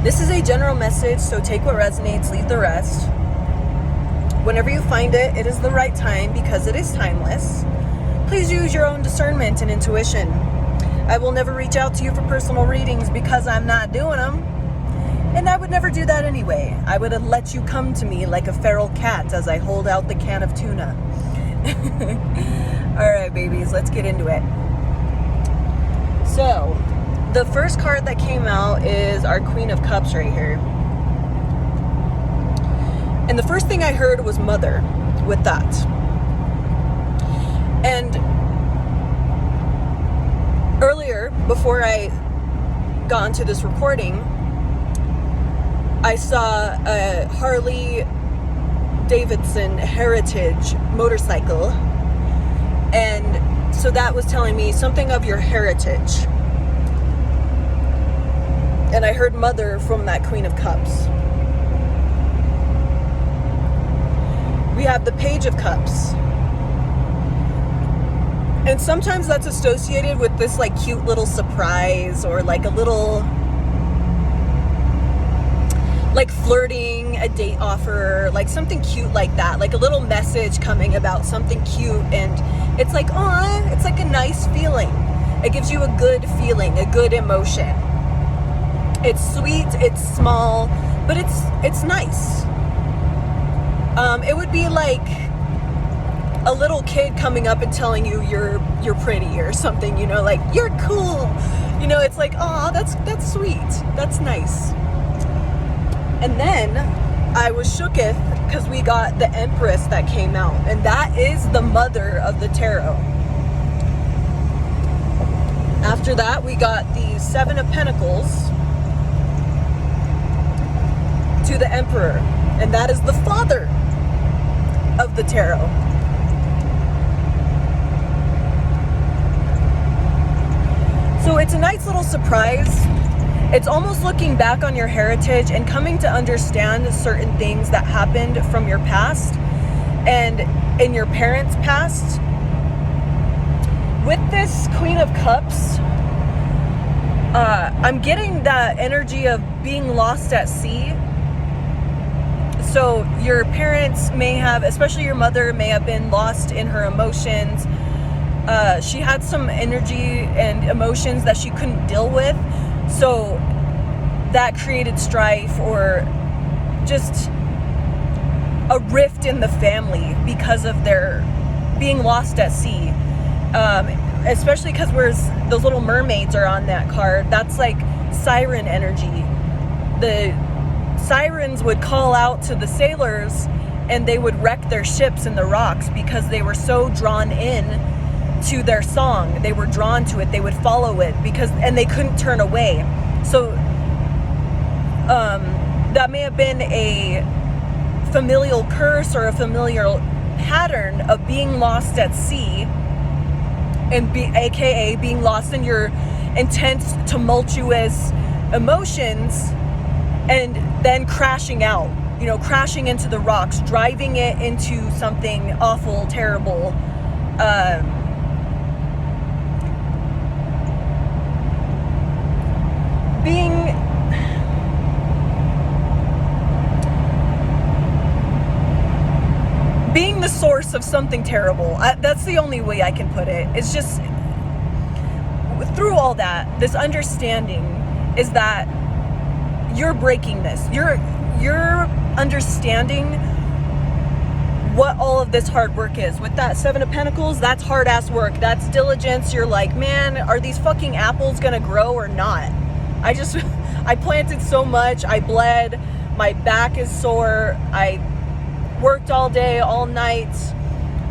This is a general message, so take what resonates, leave the rest. Whenever you find it, it is the right time because it is timeless. Please use your own discernment and intuition. I will never reach out to you for personal readings because I'm not doing them. And I would never do that anyway. I would have let you come to me like a feral cat as I hold out the can of tuna. Alright, babies, let's get into it. So, the first card that came out is our Queen of Cups right here. And the first thing I heard was mother with that. And earlier, before I got into this recording, I saw a Harley Davidson Heritage motorcycle. And so that was telling me something of your heritage. And I heard mother from that Queen of Cups. We have the Page of Cups. And sometimes that's associated with this like cute little surprise or like a little like flirting, a date offer, like something cute like that, like a little message coming about something cute, and it's like, oh, it's like a nice feeling. It gives you a good feeling, a good emotion. It's sweet, it's small, but it's nice. It would be like a little kid coming up and telling you you're pretty or something, you know, like you're cool. You know, it's like, oh, that's sweet. That's nice. And then I was shooketh because we got the Empress that came out, and that is the mother of the tarot. After that, we got the Seven of Pentacles to the Emperor, and that is the father of the tarot. So it's a nice little surprise. It's almost looking back on your heritage and coming to understand certain things that happened from your past and in your parents' past. With this Queen of Cups, I'm getting that energy of being lost at sea. So your parents may have, especially your mother, may have been lost in her emotions. She had some energy and emotions that she couldn't deal with. So that created strife or just a rift in the family because of their being lost at sea. Especially because those little mermaids are on that card. That's like siren energy. The sirens would call out to the sailors and they would wreck their ships in the rocks because they were so drawn in to their song. They were drawn to it. They would follow it and they couldn't turn away. So that may have been a familial curse or a familiar pattern of being lost at sea, and aka being lost in your intense, tumultuous emotions, and then crashing out, you know, crashing into the rocks, driving it into something awful, terrible. Being the source of something terrible. That's the only way I can put it. It's just, through all that, this understanding is that you're breaking this. You're understanding what all of this hard work is. With that Seven of Pentacles, that's hard ass work. That's diligence. You're like, man, are these fucking apples gonna grow or not? I planted so much. I bled. My back is sore. I worked all day, all night.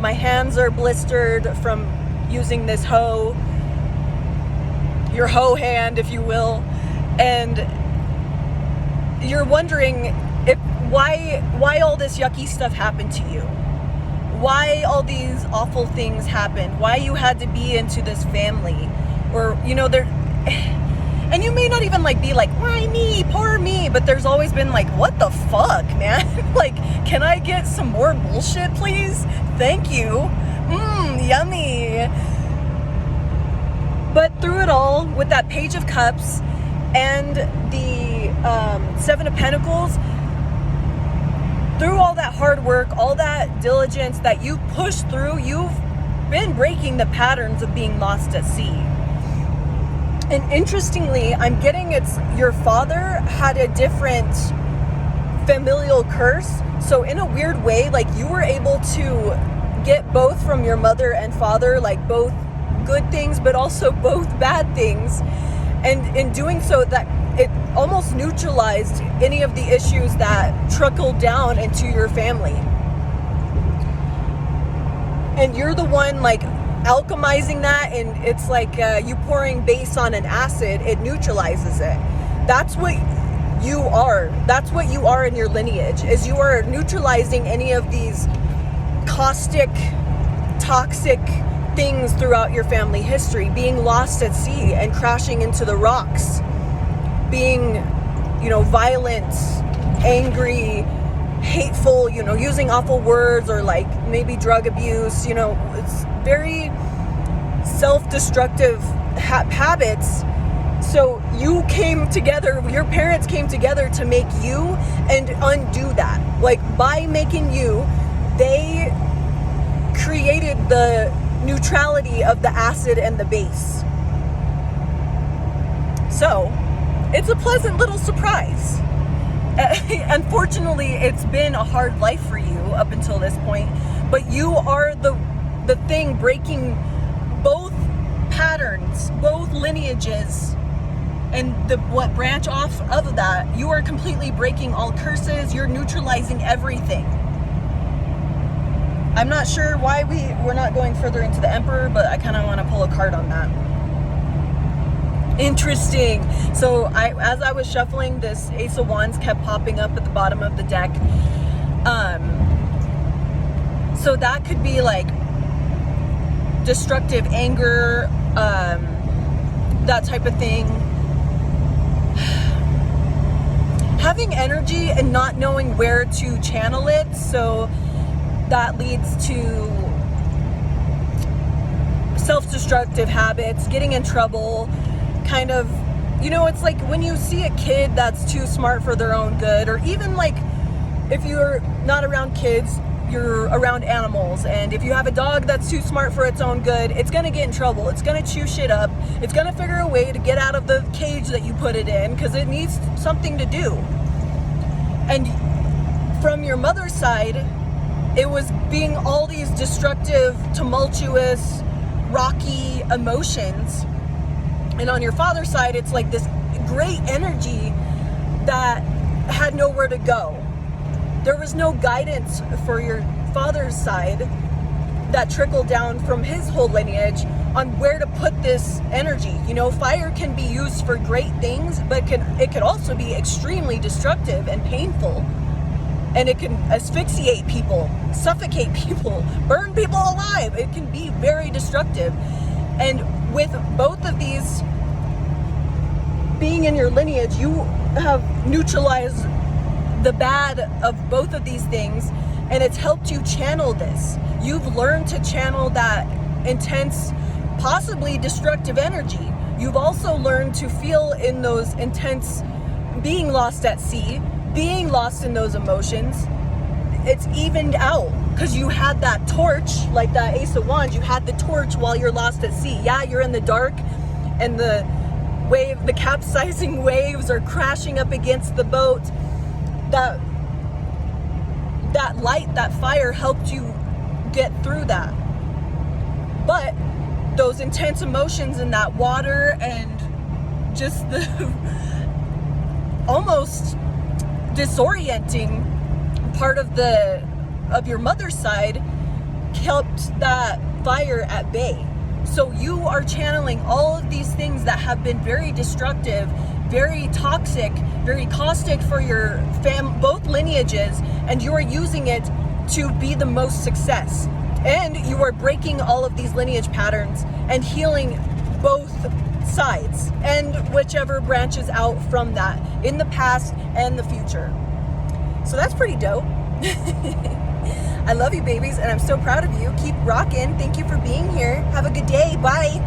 My hands are blistered from using this hoe. Your hoe hand, if you will. And you're wondering why all this yucky stuff happened to you. Why all these awful things happened. Why you had to be into this family. Or, you know, and you may not even like be like, why me, poor me, but there's always been like, what the fuck, man? Like, can I get some more bullshit, please? Thank you. Yummy. But through it all, with that Page of Cups and the Seven of Pentacles, through all that hard work, all that diligence that you pushed through, you've been breaking the patterns of being lost at sea. And interestingly, I'm getting it's your father had a different familial curse. So in a weird way, like you were able to get both from your mother and father, like both good things, but also both bad things. And in doing so, that it almost neutralized any of the issues that trickled down into your family. And you're the one like alchemizing that, and it's like you pouring base on an acid, it neutralizes it. That's what you are. That's what you are in your lineage, is you are neutralizing any of these caustic, toxic things throughout your family history, being lost at sea and crashing into the rocks, being, violent, angry, hateful, using awful words, or like maybe drug abuse, it's very self-destructive habits. So you came together, your parents came together to make you and undo that. Like by making you, they created the neutrality of the acid and the base. So it's a pleasant little surprise. Unfortunately, it's been a hard life for you up until this point, but you are the thing breaking both patterns, both lineages, and what branch off of that. You are completely breaking all curses. You're neutralizing everything. I'm not sure why we're not going further into the Emperor, but I kind of want to pull a card on that. Interesting. So as I was shuffling, this Ace of Wands kept popping up at the bottom of the deck. So that could be like destructive anger, that type of thing. Having energy and not knowing where to channel it, so that leads to self-destructive habits, getting in trouble, kind of, it's like when you see a kid that's too smart for their own good, or even like if you're not around kids, you're around animals, and if you have a dog that's too smart for its own good, it's gonna get in trouble, it's gonna chew shit up, it's gonna figure a way to get out of the cage that you put it in because it needs something to do. And from your mother's side, it was being all these destructive, tumultuous, rocky emotions. And on your father's side, it's like this great energy that had nowhere to go. There was no guidance for your father's side that trickled down from his whole lineage on where to put this energy. Fire can be used for great things, but it could also be extremely destructive and painful. And it can asphyxiate people, suffocate people, burn people alive. It can be very destructive. And with both of these being in your lineage, you have neutralized the bad of both of these things, and it's helped you channel this. You've learned to channel that intense, possibly destructive energy. You've also learned to feel in those intense, being lost at sea, being lost in those emotions. It's evened out because you had that torch, like that Ace of Wands, you had the torch while you're lost at sea. Yeah, you're in the dark and the capsizing waves are crashing up against the boat. That light, that fire helped you get through that. But those intense emotions in that water and just the almost disorienting part of your mother's side kept that fire at bay. So you are channeling all of these things that have been very destructive, very toxic, very caustic for your both lineages, and you are using it to be the most success. And you are breaking all of these lineage patterns and healing both sides and whichever branches out from that in the past and the future. So that's pretty dope. I love you, babies, and I'm so proud of you. Keep rocking. Thank you for being here. Have a good day. Bye.